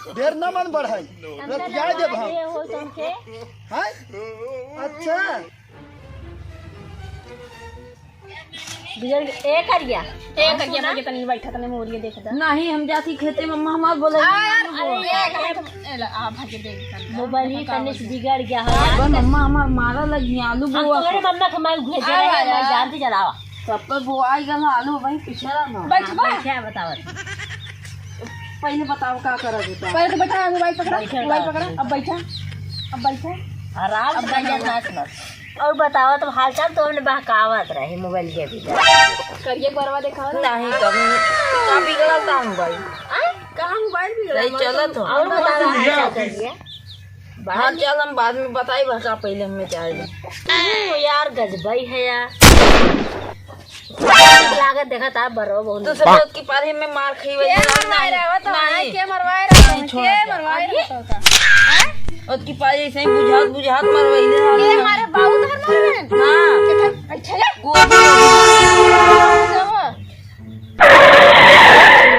ढेर न मन बढ़ाई रतिया देब हम हैं। अच्छा मुझे तनी बैठा तनी मोरिए देख दा नहीं हम जाती खेते मम्मा हमार बोले मोबाइल ही करने से बिगड़ गया है। मम्मा हमार मारा लगी आलू बुआ अरे मम्मा के मैं भेज रहे हैं मैं जानती चलावा सब पर बुआ गया आलू वही पिछड़ा ना क्या बताओ पहले बताओ क्या करा देता पहले तो बैठा मोबाइल पकड़ा अब बैठा आराम से बैठा और बताओ तुम हालचाल तो हमने बहकावत रहे मोबाइल के भी करिए बरवा देखा नहीं कभी का बिगड़ा था मोबाइल कहाँ मोबाइल बिगड़ा नहीं चला तो और बताओ हालचाल करिए हाँ चल हम बाद में बताई बता पहले हमें चाहिए यार गजबई है यार लागत देखा था बरो बहुत तो सब की पारी में मार खाई वही नहीं के मरवाए रहा के मरवाए रहा उसकी पारी से बुझात मरवाई दे ये हमारे बाबू धर मारे हां अच्छा ले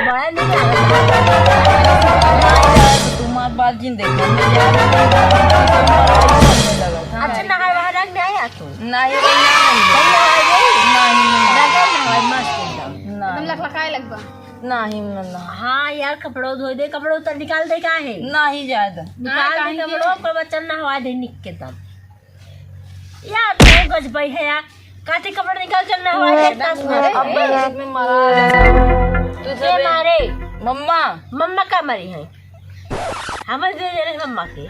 बड़ा नहीं तुम्हार बात जिन देख अच्छा नहाए वहां रंग में आया तू नहीं एकदम लखलखाए लगबा नहीं नहीं हाँ यार कपड़ों धो दे कपड़ों तो निकाल दे का है नहीं ज्यादा निकाल दे कपड़ों पर बच्चन नहवा दे निक के तब यार तो गजबई है यार काटे कपड़े निकाल कर नहवा दे तब अब रात में मारा तू से मारे मम्मा मम्मा का मरी है हम दे रहे मम्मा के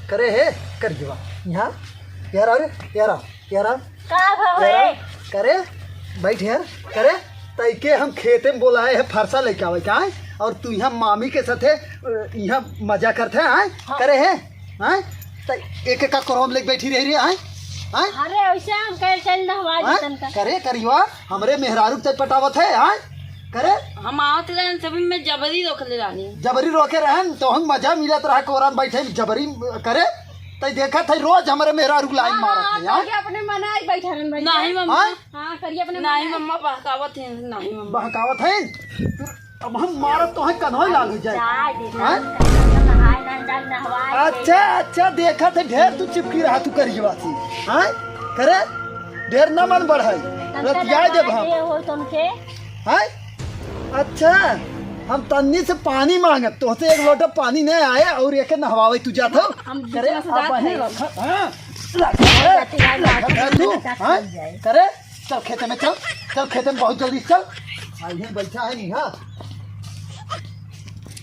करे है कर जीवा यहाँ यार अरे यार का भवे करे बैठ यार करे तैके हम खेते में बोलाए है फरसा लेके आवे का है और तू यहाँ मामी के साथे यहाँ मजा करते हैं करे है एक एक का कोरम लेके बैठी रही है अरे वैसे हम कह चल नहवा दे तनका करे करिवा हमरे मेहरारू तक पटावत है करे हम आवत रहे सभी में जबरी रोक ले रानी जबरी रोके रहन तो हम मजा मिलत रहा कोरम बैठे जबरी करे तई देखा था रोज हमारे मेहरारू लाइन मारत है यार अपने मनाई बैठा रहन भाई नहीं मम्मा हां करिए अपने नहीं मम्मा बहकावत है नहीं मम्मा बहकावत है अब हम मारत तो है कन्हई लाग जाए चाय दे हाँ? नहाए ना जान नहवा अच्छा देखा थे ढेर तू चिपकी रहा तू करिए थी हाँ करे ढेर न मन बढ़ाई रतिया देब हम हो तुमके हाँ अच्छा हम तन्नी से पानी मांगत तो से एक लोटा पानी नहीं आए और एक नहवावे तू जात हो करे अब है हां तू हां करे चल खेते में चल खेते में बहुत जल्दी चल आई है बैठा है नहीं हां